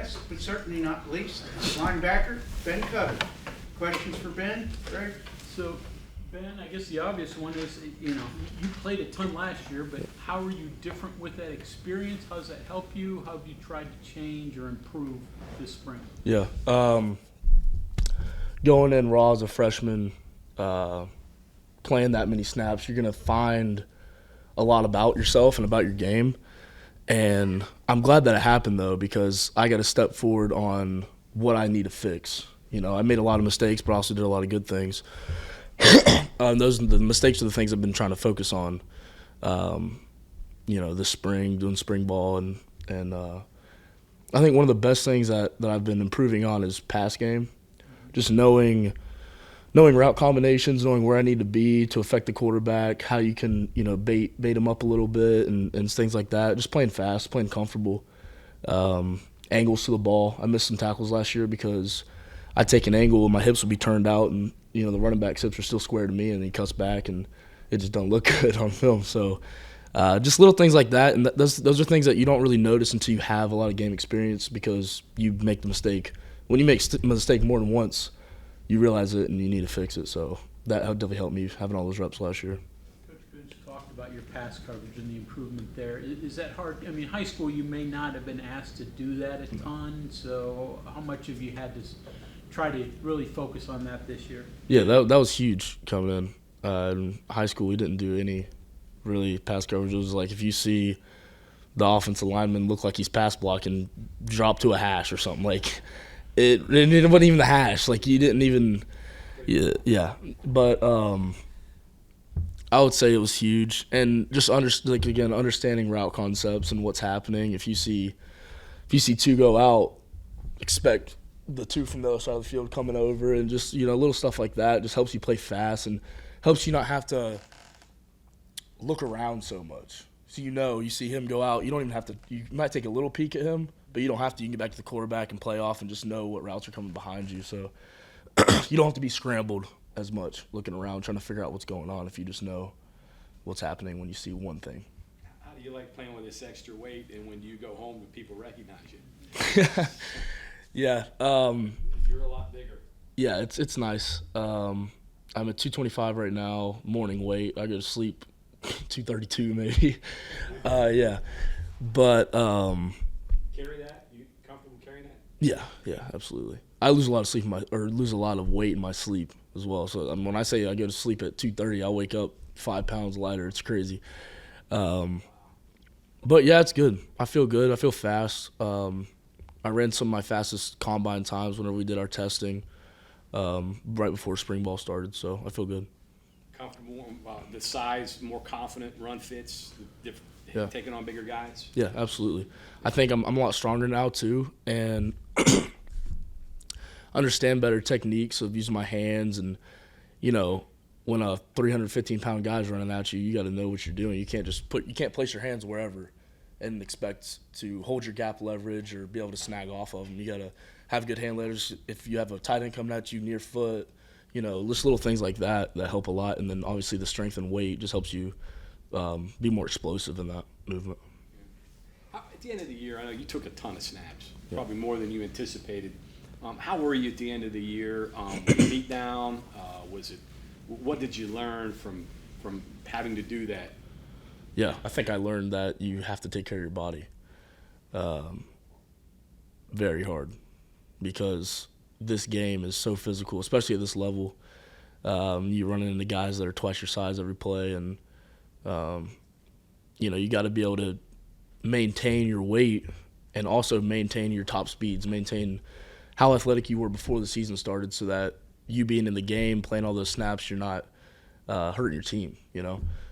last, but certainly not least, linebacker, Ben Covey. Questions for Ben, Greg? So, Ben, I guess the obvious one is, you played a ton last year, but how are you different with that experience? How does that help you? How have you tried to change or improve this spring? Yeah. Going in raw as a freshman, playing that many snaps, you're going to find a lot about yourself and about your game. And I'm glad that it happened, though, because I got to step forward on what I need to fix. I made a lot of mistakes, but also did a lot of good things. The mistakes are the things I've been trying to focus on, this spring, doing spring ball. And I think one of the best things that I've been improving on is pass game. Just knowing route combinations, knowing where I need to be to affect the quarterback, how you can, bait him up a little bit and things like that. Just playing fast, playing comfortable. Angles to the ball. I missed some tackles last year because I'd take an angle and my hips would be turned out and, the running back's hips are still square to me and he cuts back and it just don't look good on film. So just little things like that. And those are things that you don't really notice until you have a lot of game experience because you make the mistake. When you make a mistake more than once, you realize it and you need to fix it. So that definitely helped me having all those reps last year. Coach Gooch talked about your pass coverage and the improvement there. Is that hard? I mean, high school you may not have been asked to do that a ton. So how much have you had to try to really focus on that this year? Yeah, that was huge coming in high school. We didn't do any really pass coverage. It was like if you see the offensive lineman look like he's pass blocking, drop to a hash or something. Like it wasn't even the hash. Like you didn't even yeah. But I would say it was huge. And just understanding route concepts and what's happening. If you see two go out, expect the two from the other side of the field coming over, and just little stuff like that just helps you play fast and helps you not have to look around so much. So you see him go out, you don't even have to. You might take a little peek at him, but you don't have to. You can get back to the quarterback and play off and just know what routes are coming behind you. So you don't have to be scrambled as much looking around trying to figure out what's going on if you just know what's happening when you see one thing. How do you like playing with this extra weight, and when you go home, do people recognize you? Yeah. You're a lot bigger. Yeah, it's nice. I'm at 225 right now, morning weight. I go to sleep 232 maybe. Yeah. But carry that? You comfortable carrying that? Yeah, absolutely. I lose a lot of sleep lose a lot of weight in my sleep as well. So when I say I go to sleep at 2:30, I'll wake up 5 pounds lighter. It's crazy. But yeah, it's good. I feel good. I feel fast. I ran some of my fastest combine times whenever we did our testing right before spring ball started, so I feel good. Comfortable, the size, more confident, run fits, taking on bigger guys? Yeah, absolutely. I think I'm a lot stronger now too, and understand better techniques of using my hands. And, when a 315-pound guy's running at you, you got to know what you're doing. You can't place your hands wherever and expect to hold your gap leverage or be able to snag off of them. You got to have good hand leverage. If you have a tight end coming at you near foot, just little things like that help a lot. And then obviously the strength and weight just helps you be more explosive in that movement. At the end of the year, I know you took a ton of snaps, probably more than you anticipated. How were you at the end of the year? Beat down? What did you learn from having to do that? Yeah, I think I learned that you have to take care of your body very hard because this game is so physical, especially at this level. You're running into guys that are twice your size every play, and, you got to be able to maintain your weight and also maintain your top speeds, maintain how athletic you were before the season started so that you being in the game, playing all those snaps, you're not hurting your team,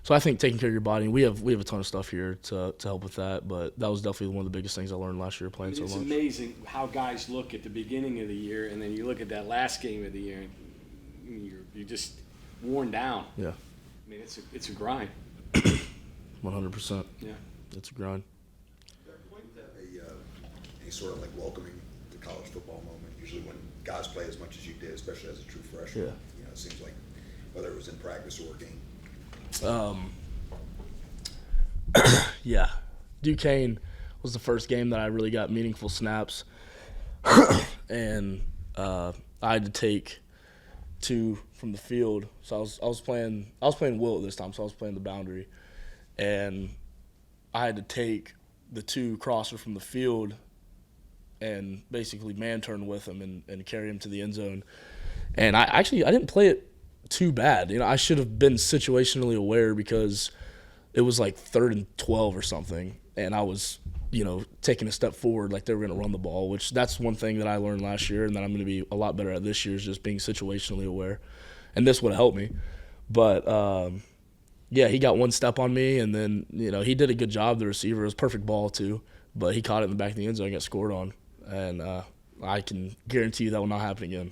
So I think taking care of your body, and we have a ton of stuff here to help with that, but that was definitely one of the biggest things I learned last year playing so much. It's amazing how guys look at the beginning of the year, and then you look at that last game of the year, and you're just worn down. Yeah. I mean, it's a grind. 100%. Yeah. It's a grind. A sort of like welcoming the college football moment, usually when guys play as much as you did, especially as a true freshman. Yeah. It seems like whether it was in practice or a game. Yeah. Duquesne was the first game that I really got meaningful snaps. and I had to take 2 from the field. So I was playing Will at this time, so I was playing the boundary, and I had to take the 2 crosser from the field and basically man turn with him and carry him to the end zone. And I didn't play it too bad. I should have been situationally aware because it was like 3rd and 12 or something, and I was taking a step forward like they were going to run the ball, which that's one thing that I learned last year and that I'm going to be a lot better at this year is just being situationally aware. And this would have helped me. But, yeah, he got 1 step on me, and then, he did a good job, the receiver. It was a perfect ball, too. But he caught it in the back of the end zone and got scored on. And I can guarantee you that will not happen again.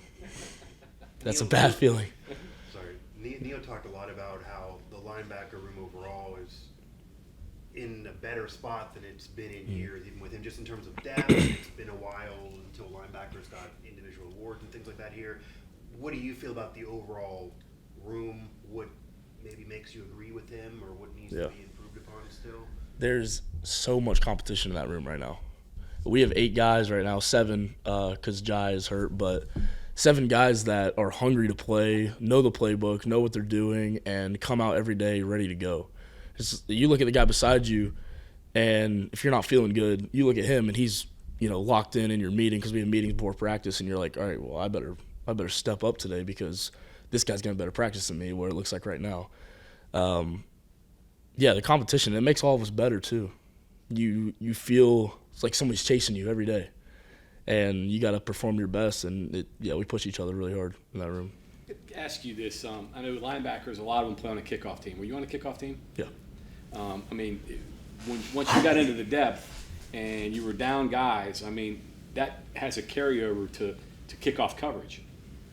That's a bad feeling. Sorry. Neo talked a lot about how the linebacker room overall is in a better spot than it's been in years, even with him, just in terms of depth. It's been a while until linebackers got individual awards and things like that here. What do you feel about the overall room? What maybe makes you agree with him, or what needs to be improved upon still? There's so much competition in that room right now. We have 8 guys right now, 7 because Jai is hurt, but 7 guys that are hungry to play, know the playbook, know what they're doing, and come out every day ready to go. You look at the guy beside you, and if you're not feeling good, you look at him, and he's locked in your meeting because we have meetings before practice, and you're like, all right, well, I better step up today because this guy's going to better practice than me, where it looks like right now. Yeah, the competition, it makes all of us better too. You feel it's like somebody's chasing you every day, and you got to perform your best, and we push each other really hard in that room. Ask you this. I know linebackers, a lot of them play on a kickoff team. Were you on a kickoff team? Yeah. Once you got into the depth and you were down guys, that has a carryover to kickoff coverage,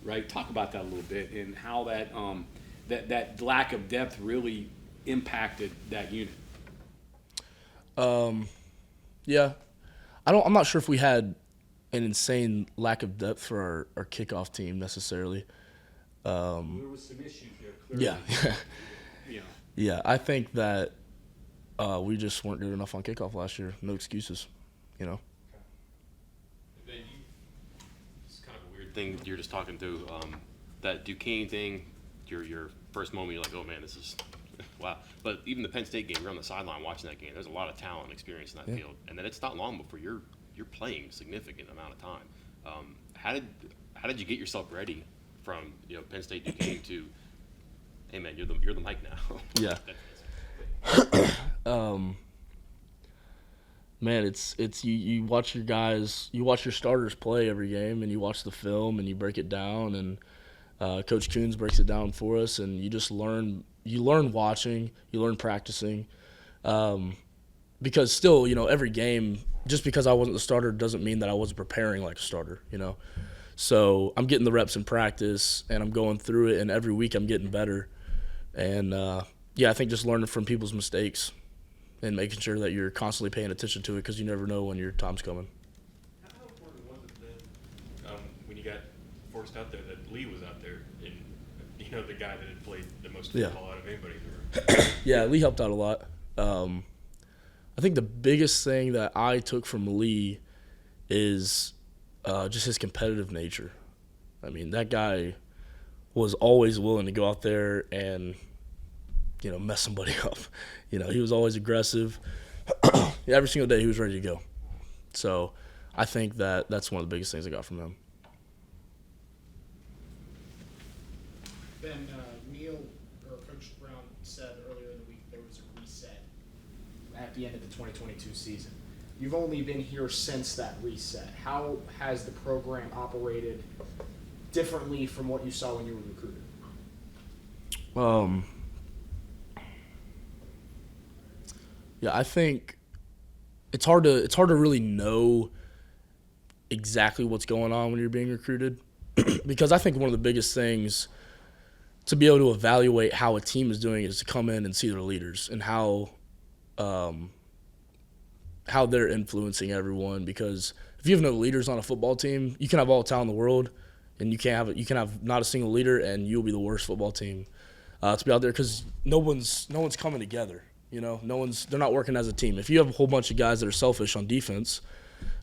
right? Talk about that a little bit and how that lack of depth really impacted that unit. Yeah. I'm not sure if we had an insane lack of depth for our kickoff team necessarily. There was some issues there, clearly. Yeah. Yeah, I think that we just weren't good enough on kickoff last year. No excuses, Then it's kind of a weird thing you're just talking through. That Duquesne thing, your first moment, you're like, oh man, this is wow. But even the Penn State game, you're on the sideline watching that game. There's a lot of talent and experience in that field, and then it's not long before you're playing a significant amount of time. How did you get yourself ready from Penn State Duquesne to, hey man, you're the mic now? Yeah. Man, it's you watch your guys, you watch your starters play every game, and you watch the film and you break it down, and Coach Coons breaks it down for us, and you just learn. You learn watching, you learn practicing, because still, every game, just because I wasn't the starter doesn't mean that I wasn't preparing like a starter, So I'm getting the reps in practice, and I'm going through it, and every week I'm getting better. And, I think just learning from people's mistakes and making sure that you're constantly paying attention to it because you never know when your time's coming. How important was it then when you got forced out there that Lee was out there and, the guy that had played the most football out of anybody in the room? Yeah, Lee helped out a lot. I think the biggest thing that I took from Lee is just his competitive nature. That guy was always willing to go out there and, mess somebody up. He was always aggressive. Every single day he was ready to go. So I think that's one of the biggest things I got from him. Ben, Neil or Coach Brown said earlier in the week there was a reset at the end of the 2022 season. You've only been here since that reset. How has the program operated differently from what you saw when you were recruited? Yeah, I think it's hard to really know exactly what's going on when you're being recruited because I think one of the biggest things to be able to evaluate how a team is doing is to come in and see their leaders and how they're influencing everyone. Because if you have no leaders on a football team, you can have all the talent in the world, and you can have not a single leader, and you'll be the worst football team to be out there because no one's coming together. They're not working as a team. If you have a whole bunch of guys that are selfish on defense,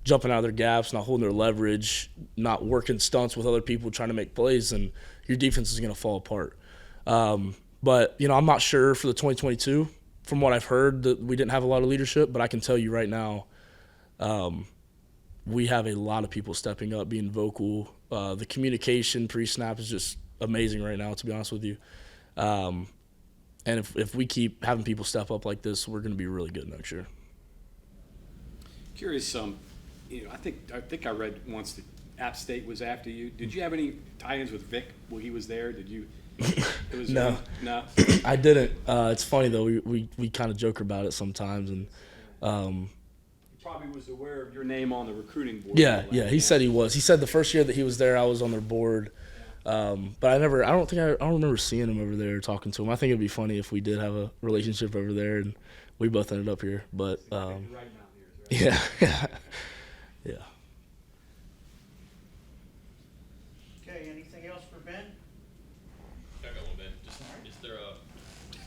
jumping out of their gaps, not holding their leverage, not working stunts with other people trying to make plays, then your defense is going to fall apart. But, you know, I'm not sure for the 2022. From what I've heard, that we didn't have a lot of leadership, but I can tell you right now, we have a lot of people stepping up, being vocal. The communication pre-snap is just amazing right now, to be honest with you. And if we keep having people step up like this, we're going to be really good next year. Curious, you know, I think I read once that App State was after you. Did you have any tie-ins with Vic while he was there? Did you? No. No. I didn't. It's funny though. We kind of joke about it sometimes, and He probably was aware of your name on the recruiting board. yeah. He said he was. He said the first year that he was there, I was on their board. But I don't remember seeing him over there, talking to him. I think it'd be funny if we did have a relationship over there and we both ended up here. But yeah. Okay, anything else for Ben? I got one, Ben. Is there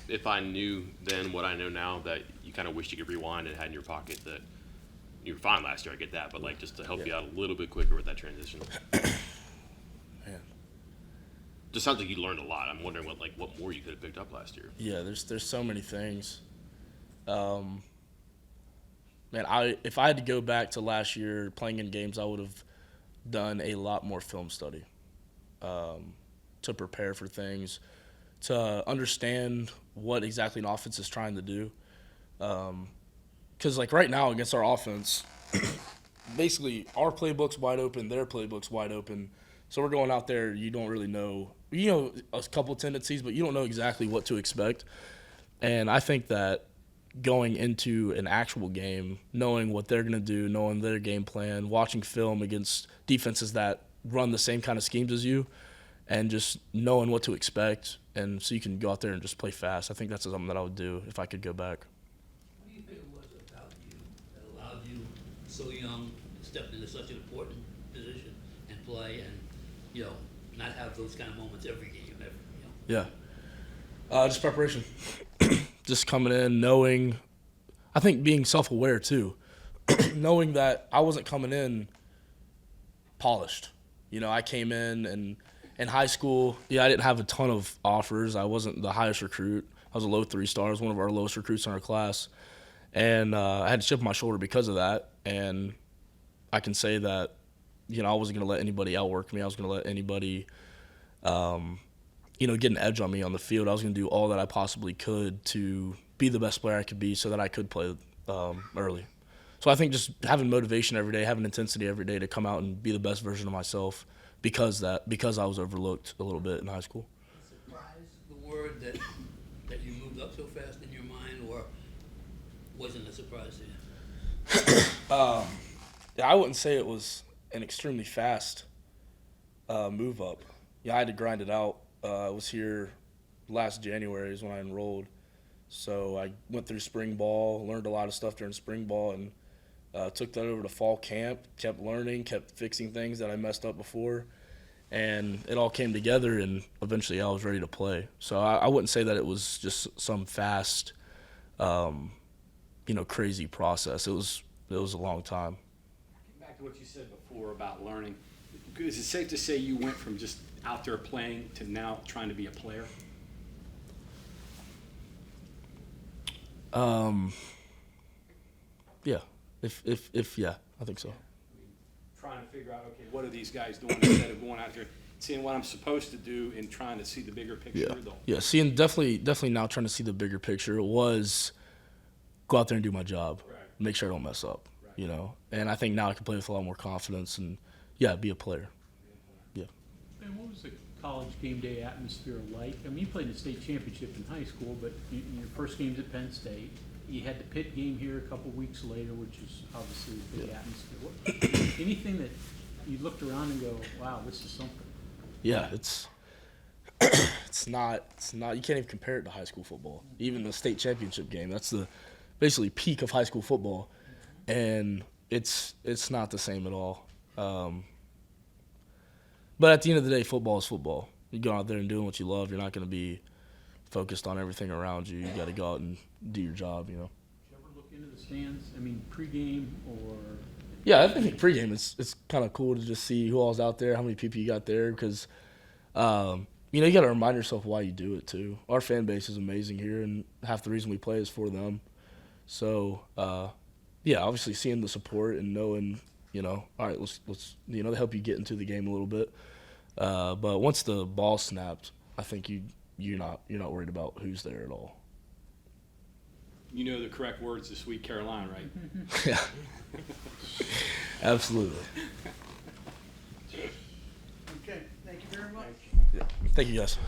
if I knew then what I know now that you kind of wished you could rewind and had in your pocket that you were fine last year, I get that, but like just to help you out a little bit quicker with that transition. Man. Just sounds like you learned a lot. I'm wondering what more you could have picked up last year. Yeah, there's so many things. Man, if I had to go back to last year playing in games, I would have done a lot more film study to prepare for things, to understand what exactly an offense is trying to do. Because like right now against our offense, basically our playbook's wide open, their playbook's wide open. So we're going out there, you don't really know, a couple tendencies, but you don't know exactly what to expect. And I think that going into an actual game, knowing what they're going to do, knowing their game plan, watching film against defenses that run the same kind of schemes as you, and just knowing what to expect, and so you can go out there and just play fast. I think that's something that I would do if I could go back. What do you think it was about you that allowed you, so young, to step into such an important position and play and, not have those kind of moments every game, Yeah. Just preparation. Just coming in, knowing, I think being self-aware too, knowing that I wasn't coming in polished. I came in high school, I didn't have a ton of offers. I wasn't the highest recruit. I was a low 3-star. I was one of our lowest recruits in our class. And I had to chip on my shoulder because of that. And I can say that, I wasn't going to let anybody outwork me. I was going to let anybody, get an edge on me on the field. I was going to do all that I possibly could to be the best player I could be so that I could play early. So I think just having motivation every day, having intensity every day to come out and be the best version of myself because I was overlooked a little bit in high school. Surprise, the word that you moved up so fast in your mind, or wasn't a surprise to you? I wouldn't say it was an extremely fast move up. I had to grind it out. I was here last January is when I enrolled. So I went through spring ball, learned a lot of stuff during spring ball, and took that over to fall camp, kept learning, kept fixing things that I messed up before. And it all came together, and eventually I was ready to play. So I wouldn't say that it was just some fast, crazy process. It was a long time. Back to what you said before about learning, is it safe to say you went from just out there playing to now trying to be a player? Yeah. Yeah, I think so. Trying to figure out, okay, what are these guys doing instead of going out there, seeing what I'm supposed to do and trying to see the bigger picture. Yeah. Seeing definitely now trying to see the bigger picture. It was go out there and do my job, Right. make sure I don't mess up, Right. And I think now I can play with a lot more confidence and be a player. Yeah. And what was the college game day atmosphere like? I mean, you played in the state championship in high school, but your first game's at Penn State. You had the Pitt game here a couple weeks later, which is obviously a big atmosphere. Anything that you looked around and go, wow, this is something? Yeah, it's not you can't even compare it to high school football. Even the state championship game, that's the basically peak of high school football, and it's not the same at all. But at the end of the day, football is football. You go out there and doing what you love. You're not going to be focused on everything around you. You got to go out and do your job. Did you ever look into the stands? I mean, pregame or Yeah, I think pregame it's kind of cool to just see who all's out there, how many people you got there, because you got to remind yourself why you do it too. Our fan base is amazing here, and half the reason we play is for them. So yeah, obviously seeing the support and knowing, all right, let's they help you get into the game a little bit. But once the ball snapped, I think you're not worried about who's there at all. You know the correct words to Sweet Caroline, right? Yeah, absolutely. Okay, thank you very much. Thank you, guys.